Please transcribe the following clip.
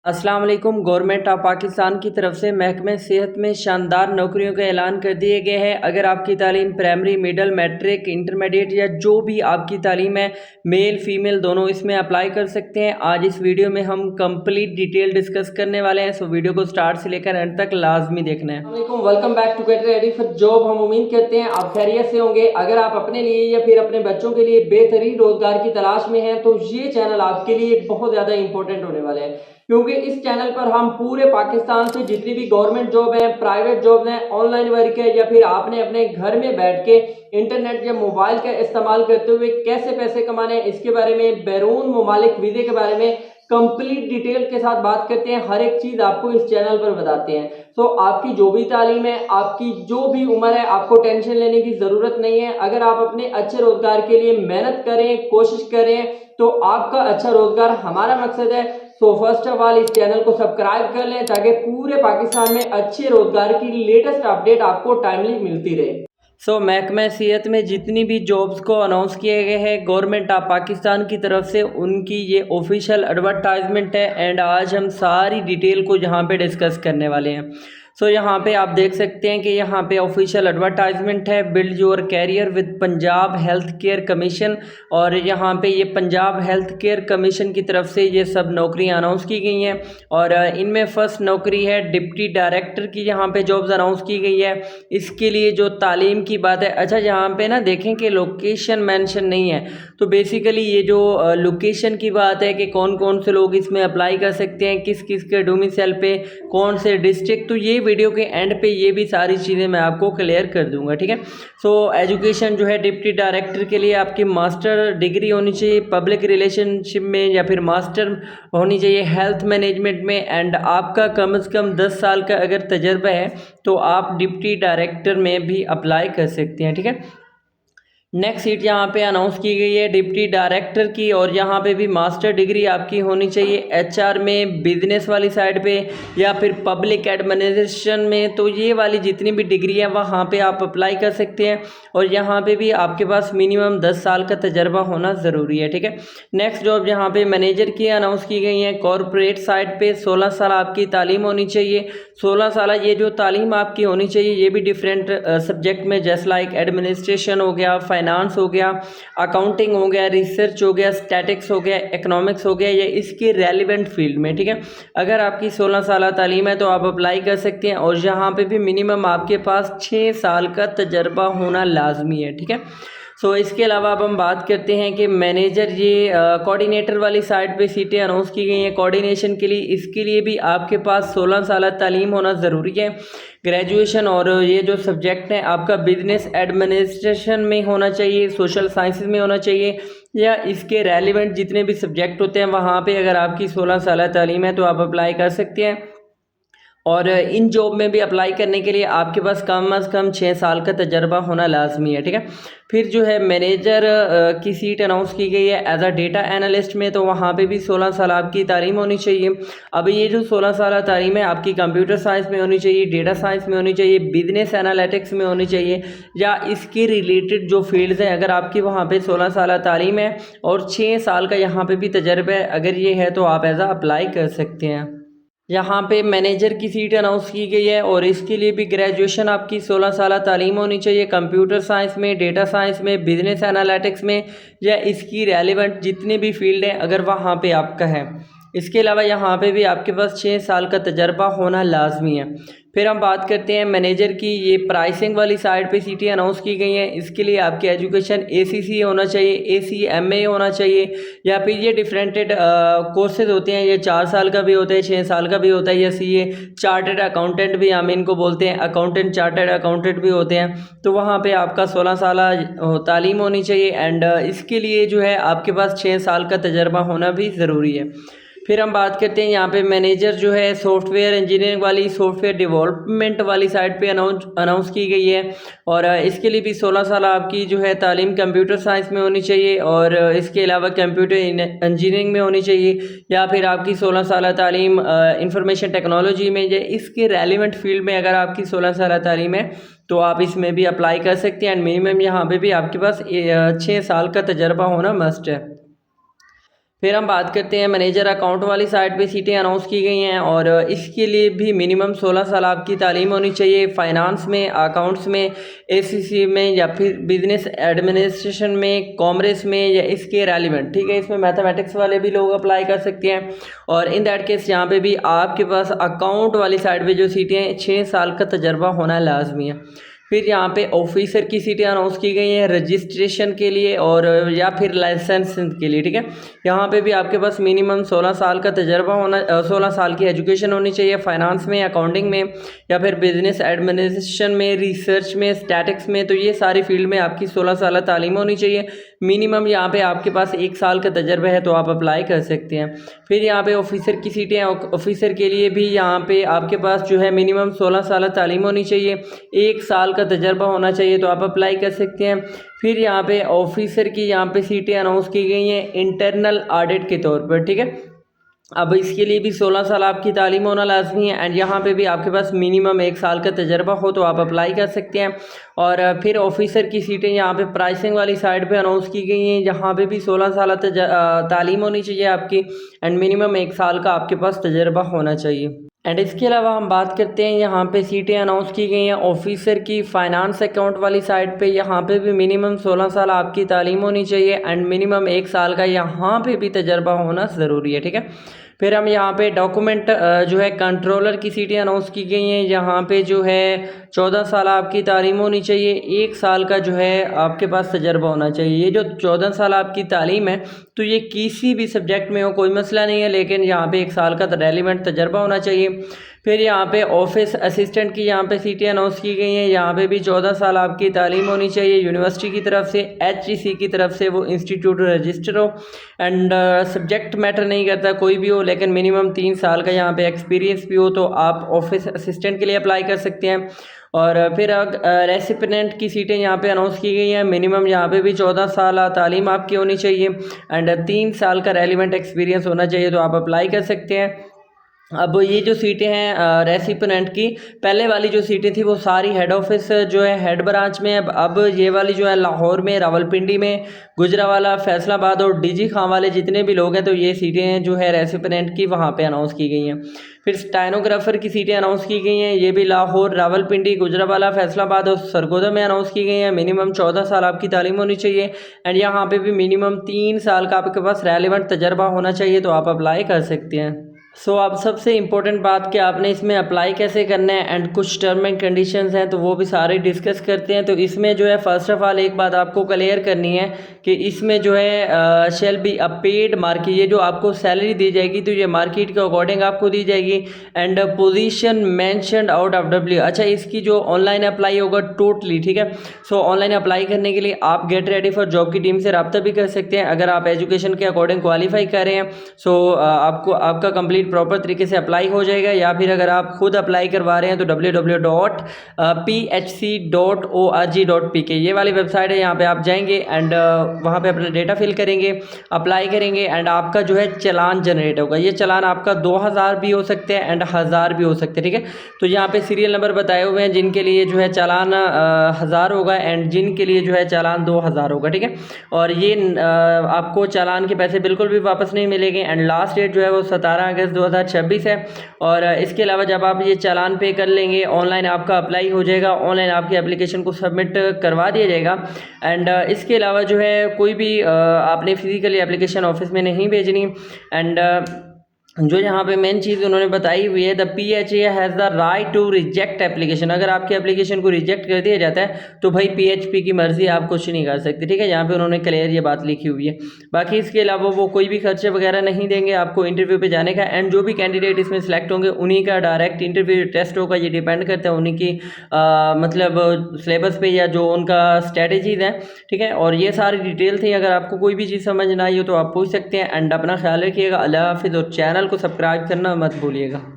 अस्सलाम वालेकुम। Government of Pakistan की तरफ से महकमे सेहत में शानदार नौकरियों का ऐलान कर दिए गए हैं। अगर आपकी तालीम प्राइमरी, मिडल, मैट्रिक, इंटरमीडिएट या जो भी आपकी तालीम है, मेल फीमेल दोनों इसमें अप्लाई कर सकते हैं। आज इस वीडियो में हम कंप्लीट डिटेल डिस्कस करने वाले हैं, सो वीडियो को स्टार्ट से लेकर एंड तक लाजमी देखना है। Welcome back to get ready for job. हम उम्मीद करते हैं आप खैरियत से होंगे। अगर आप अपने लिए या फिर अपने बच्चों के लिए बेहतरीन रोजगार की तलाश में हैं तो ये चैनल आपके लिए बहुत ज़्यादा इंपॉर्टेंट होने वाले हैं, क्योंकि इस चैनल पर हम पूरे पाकिस्तान से जितनी भी गवर्नमेंट जॉब है, प्राइवेट जॉब है, ऑनलाइन वर्क है, या फिर आपने अपने घर में बैठ के इंटरनेट या मोबाइल का इस्तेमाल करते हुए कैसे पैसे कमाने हैं, इसके बारे में, बैरून ममालिक वीज़े के बारे में कंप्लीट डिटेल के साथ बात करते हैं। हर एक चीज आपको इस चैनल पर बताते हैं। तो आपकी जो भी तालीम है, आपकी जो भी उम्र है, आपको टेंशन लेने की जरूरत नहीं है। अगर आप अपने अच्छे रोजगार के लिए मेहनत करें, कोशिश करें, तो आपका अच्छा रोजगार हमारा मकसद है। सो फर्स्ट ऑफ ऑल इस चैनल को सब्सक्राइब कर लें ताकि पूरे पाकिस्तान में अच्छे रोजगार की लेटेस्ट अपडेट आपको टाइमली मिलती रहे। महकमा सेहत में जितनी भी जॉब्स को अनाउंस किए गए हैं गवर्नमेंट ऑफ पाकिस्तान की तरफ से, उनकी ये ऑफिशियल एडवर्टाइजमेंट है एंड आज हम सारी डिटेल को यहाँ पे डिस्कस करने वाले हैं। यहाँ पे आप देख सकते हैं कि यहाँ पे ऑफिशियल एडवर्टाइजमेंट है, build your career with Punjab health care commission. और यहाँ पे ये पंजाब हेल्थ केयर कमीशन की तरफ से ये सब नौकरियाँ अनाउंस की गई हैं। और इनमें फर्स्ट नौकरी है डिप्टी डायरेक्टर की, यहाँ पे जॉब्स अनाउंस की गई है। इसके लिए जो तालीम की बात है, अच्छा यहाँ पे ना देखें कि लोकेशन मेंशन नहीं है, तो बेसिकली ये जो लोकेशन की बात है कि कौन कौन से लोग इसमें अप्लाई कर सकते हैं, किस किस के डोमिसाइल पे, कौन से डिस्ट्रिक्ट, तो ये वीडियो के एंड पे ये भी सारी चीज़ें मैं आपको क्लियर कर दूंगा, ठीक है। एजुकेशन जो है डिप्टी डायरेक्टर के लिए आपकी मास्टर डिग्री होनी चाहिए पब्लिक रिलेशनशिप में, या फिर मास्टर होनी चाहिए हेल्थ मैनेजमेंट में, एंड आपका कम से कम 10 साल का अगर तजर्बा है तो आप डिप्टी डायरेक्टर में भी अप्लाई कर सकते हैं, ठीक है। नेक्स्ट सीट यहाँ पे अनाउंस की गई है डिप्टी डायरेक्टर की, और यहाँ पे भी मास्टर डिग्री आपकी होनी चाहिए एचआर में, बिजनेस वाली साइड पे, या फिर पब्लिक एडमिनिस्ट्रेशन में। तो ये वाली जितनी भी डिग्री है वहाँ पे आप अप्लाई कर सकते हैं, और यहाँ पे भी आपके पास मिनिमम 10 साल का तजर्बा होना ज़रूरी है, ठीक है। नेक्स्ट जॉब यहाँ पे मैनेजर की अनाउंस की गई है कॉरपोरेट साइड पे। 16 साल आपकी तालीम होनी चाहिए। 16 साल ये जो तालीम आपकी होनी चाहिए ये भी डिफरेंट सब्जेक्ट में, जैसे लाइक एडमिनिस्ट्रेशन हो गया, फाइनेंस हो गया, अकाउंटिंग हो गया, रिसर्च हो गया, स्टैटिक्स हो गया, इकोनॉमिक्स हो गया, या इसके रेलिवेंट फील्ड में, ठीक है। अगर आपकी 16 साल तालीम है तो आप अप्लाई कर सकते हैं, और यहाँ पे भी मिनिमम आपके पास 6 साल का तजर्बा होना लाजमी है, ठीक है। इसके अलावा अब हम बात करते हैं कि मैनेजर, ये कोऑर्डिनेटर वाली साइड पे सीटें अनाउंस की गई हैं कोऑर्डिनेशन के लिए। इसके लिए भी आपके पास 16 साल तालीम होना ज़रूरी है, ग्रेजुएशन, और ये जो सब्जेक्ट है आपका बिजनेस एडमिनिस्ट्रेशन में होना चाहिए, सोशल साइंसेज में होना चाहिए, या इसके रेलिवेंट जितने भी सब्जेक्ट होते हैं वहाँ पे अगर आपकी 16 साल तालीम है तो आप अप्लाई कर सकते हैं। और इन जॉब में भी अप्लाई करने के लिए आपके पास कम अज़ कम 6 साल का तजर्बा होना लाजमी है, ठीक है। फिर जो है मैनेजर की सीट अनाउंस की गई है एज अ डेटा एनालिस्ट में, तो वहाँ पे भी 16 साल आपकी तालीम होनी चाहिए। अब ये जो 16 साल तालीम है आपकी कंप्यूटर साइंस में होनी चाहिए, डेटा साइंस में होनी चाहिए, बिजनेस एनालिटिक्स में होनी चाहिए, या इसके रिलेटेड जो फील्ड्स हैं अगर आपकी वहाँ पे 16 साल तालीम है और 6 साल का यहाँ पे भी तजर्बा है, अगर ये है तो आप एज अ अप्लाई कर सकते हैं। यहाँ पे मैनेजर की सीट अनाउंस की गई है, और इसके लिए भी ग्रेजुएशन आपकी 16 साल तालीम होनी चाहिए कंप्यूटर साइंस में, डेटा साइंस में, बिजनेस एनालिटिक्स में, या इसकी रेलिवेंट जितनी भी फील्ड हैं अगर वहाँ पे आपका है। इसके अलावा यहाँ पे भी आपके पास 6 साल का तजर्बा होना लाजमी है। फिर हम बात करते हैं मैनेजर की, ये प्राइसिंग वाली साइड पे सीटें अनाउंस की गई हैं। इसके लिए आपकी एजुकेशन ACC होना चाहिए, ACMA होना चाहिए, या फिर ये डिफरेंटेड कोर्सेज होते हैं, ये 4 साल का भी होता है, 6 साल का भी होता है, या CA चार्टर्ड अकाउंटेंट भी हम इनको बोलते हैं, अकाउंटेंट चार्टर्ड अकाउंटेंट भी होते हैं। तो वहाँ पे आपका 16 साल तालीम होनी चाहिए, एंड इसके लिए जो है आपके पास 6 साल का तजर्बा होना भी ज़रूरी है। फिर हम बात करते हैं यहाँ पे मैनेजर जो है सॉफ्टवेयर इंजीनियरिंग वाली, सॉफ्टवेयर डेवलपमेंट वाली साइड पे अनाउंस की गई है, और इसके लिए भी 16 साल आपकी जो है तालीम कंप्यूटर साइंस में होनी चाहिए, और इसके अलावा कंप्यूटर इंजीनियरिंग में होनी चाहिए, या फिर आपकी 16 साल तालीम इंफॉर्मेशन टेक्नोलॉजी में, या इसके रेलिवेंट फील्ड में अगर आपकी 16 साल तालीम है तो आप इसमें भी अप्लाई कर सकते हैं, एंड मिनिमम यहाँ पे भी आपके पास 6 साल का तजर्बा होना मस्ट है। फिर हम बात करते हैं मैनेजर अकाउंट वाली साइड पे सीटें अनाउंस की गई हैं और इसके लिए भी मिनिमम 16 साल आपकी तालीम होनी चाहिए। फाइनेंस में, अकाउंट्स में, एसीसी में या फिर बिजनेस एडमिनिस्ट्रेशन में, कॉमर्स में या इसके रेलिवेंट, ठीक है। इसमें मैथमेटिक्स वाले भी लोग अप्लाई कर सकते हैं। और इन दैट केस यहाँ पे भी आपके पास अकाउंट वाली साइड पे जो सीटें हैं 6 साल का तजर्बा होना लाजमी है। फिर यहाँ पे ऑफिसर की सीटें अनाउंस की गई हैं रजिस्ट्रेशन के लिए और या फिर लाइसेंस के लिए, ठीक है। यहाँ पे भी आपके पास मिनिमम 16 साल का तजर्बा होना, 16 साल की एजुकेशन होनी चाहिए। फाइनेंस में, अकाउंटिंग में या फिर बिजनेस एडमिनिस्ट्रेशन में, रिसर्च में, स्टैटिक्स में, तो ये सारी फील्ड में आपकी 16 साल तालीम होनी चाहिए। मिनिमम यहाँ पे आपके पास 1 साल का तजर्बा है तो आप अप्लाई कर सकते हैं। फिर यहाँ पे ऑफिसर की सीटें हैं। ऑफिसर के लिए भी यहाँ पे आपके पास जो है मिनिमम 16 साल तालीम होनी चाहिए, 1 साल का तजर्बा होना चाहिए तो आप अप्लाई कर सकते हैं। फिर यहाँ पे ऑफिसर की यहाँ पे सीटें अनाउंस की गई हैं इंटरनल ऑडिट के तौर पर, ठीक है। अब इसके लिए भी 16 साल आपकी तालीम होना लाजमी है एंड यहाँ पे भी आपके पास मिनिमम 1 साल का तजर्बा हो तो आप अप्लाई कर सकते हैं। और फिर ऑफिसर की सीटें यहाँ पे प्राइसिंग वाली साइड पे अनाउंस की गई हैं। यहाँ पे भी 16 साल तालीम होनी चाहिए आपकी एंड मिनिमम 1 साल का आपके पास तजर्बा होना चाहिए। एंड इसके अलावा हम बात करते हैं यहाँ पे सीटें अनाउंस की गई हैं ऑफिसर की फाइनेंस अकाउंट वाली साइड पे। यहाँ पे भी मिनिमम 16 साल आपकी तालीम होनी चाहिए एंड मिनिमम 1 साल का यहाँ पे भी तजर्बा होना ज़रूरी है, ठीक है। फिर हम यहाँ पे डॉक्यूमेंट जो है कंट्रोलर की सीटें अनाउंस की गई हैं। यहाँ पे जो है 14 साल आपकी तालीम होनी चाहिए, 1 साल का जो है आपके पास तजर्बा होना चाहिए। ये जो 14 साल आपकी तालीम है तो ये किसी भी सब्जेक्ट में हो कोई मसला नहीं है, लेकिन यहाँ पे 1 साल का रेलिवेंट तजर्बा होना चाहिए। फिर यहाँ पे ऑफिस असिस्टेंट की यहाँ पे सीटें अनाउंस की गई हैं। यहाँ पे भी 14 साल आपकी तालीम होनी चाहिए, यूनिवर्सिटी की तरफ से, HEC की तरफ से, वो इंस्टीट्यूट रजिस्टर हो एंड सब्जेक्ट मैटर नहीं करता कोई भी हो, लेकिन मिनिमम 3 साल का यहाँ पे एक्सपीरियंस भी हो तो आप ऑफिस असिस्टेंट के लिए अप्लाई कर सकते हैं। और फिर रेसिपिडेंट की सीटें यहाँ पे अनाउंस की गई हैं। मिनिमम यहाँ पे भी 14 साल तालीम आपकी होनी चाहिए एंड 3 साल का रेलिवेंट एक्सपीरियंस होना चाहिए तो आप अप्लाई कर सकते हैं। अब ये जो सीटें हैं रेसिपिडेंट की, पहले वाली जो सीटें थी वो सारी हेड ऑफिस जो है हेड ब्रांच में है। अब ये वाली जो है लाहौर में, रावलपिंडी में, गुजरावाला, फैसलाबाद और डीजी खां वाले जितने भी लोग हैं तो ये सीटें जो है रेसिपिडेंट की वहाँ पे अनाउंस की गई हैं। फिर स्टेनोग्राफर की सीटें अनाउंस की गई हैं। ये भी लाहौर, रावलपिंडी, गुजरावाला, फैसलाबाद और सरगोदा में अनाउंस की गई हैं। मिनिमम 14 साल आपकी तालीम होनी चाहिए एंड यहाँ पे भी मिनिमम 3 साल का आपके पास रेलिवेंट तजर्बा होना चाहिए तो आप अप्लाई कर सकते हैं। अब सबसे इम्पोर्टेंट बात कि आपने इसमें अप्लाई कैसे करना है एंड कुछ टर्म एंड कंडीशंस हैं तो वो भी सारे डिस्कस करते हैं। तो इसमें जो है फर्स्ट ऑफ ऑल एक बात आपको क्लियर करनी है कि इसमें जो है shall be a paid market, ये जो आपको सैलरी दी जाएगी तो ये मार्केट के अकॉर्डिंग आपको दी जाएगी and position mentioned out of W. अच्छा, इसकी जो ऑनलाइन अप्लाई होगा टोटली, ठीक है। ऑनलाइन अप्लाई करने के लिए आप गेट रेडी फॉर जॉब की टीम से रब्ता भी कर सकते हैं। अगर आप एजुकेशन के अकॉर्डिंग क्वालिफाई कर रहे हैं आपको आपका कंप्लीट प्रॉपर तरीके से अप्लाई हो जाएगा, या फिर अगर आप खुद अप्लाई करवा रहे हैं तो www.phc.org.pk ये वाली वेबसाइट है। यहाँ पे आप जाएंगे एंड वहाँ पे अपना डेटा फिल करेंगे, अप्लाई करेंगे एंड आपका जो है चालान जनरेट होगा। ये चालान आपका 2000 भी हो सकते हैं एंड 1000 भी हो सकते हैं, ठीक है। तो यहाँ पे सीरियल नंबर बताए हुए हैं जिनके लिए जो है चालान 1000 होगा एंड जिनके लिए जो है चालान 2000 होगा, ठीक है। और ये आपको चालान के पैसे बिल्कुल भी वापस नहीं मिलेंगे एंड लास्ट डेट जो है वो 17 अगस्त 2026 है। और इसके अलावा जब आप ये चालान पे कर लेंगे ऑनलाइन आपका अप्लाई हो जाएगा, ऑनलाइन आपकी एप्लीकेशन को सबमिट करवा दिया जाएगा एंड इसके अलावा जो है कोई भी आपने फिजिकली एप्लीकेशन ऑफिस में नहीं भेजनी एंड जो यहाँ पे मेन चीज़ उन्होंने बताई हुई है, the PHA has the right to reject application. अगर आपकी एप्लीकेशन को रिजेक्ट कर दिया जाता है तो भाई PHP की मर्ज़ी, आप कुछ नहीं कर सकते, ठीक है। यहाँ पे उन्होंने क्लियर ये बात लिखी हुई है। बाकी इसके अलावा वो कोई भी खर्चे वगैरह नहीं देंगे आपको इंटरव्यू पे जाने का एंड जो भी कैंडिडेट इसमें सेलेक्ट होंगे उन्हीं का डायरेक्ट इंटरव्यू टेस्ट होगा। ये डिपेंड करता है उन्हीं की मतलब सिलेबस पे या जो उनका स्ट्रेटजीज़ हैं, ठीक है। और ये सारी डिटेल थी। अगर आपको कोई भी चीज़ समझ ना आई हो तो आप पूछ सकते हैं एंड अपना ख्याल रखिएगा। अल्लाह हाफिज़ और चैनल को सब्सक्राइब करना मत भूलिएगा।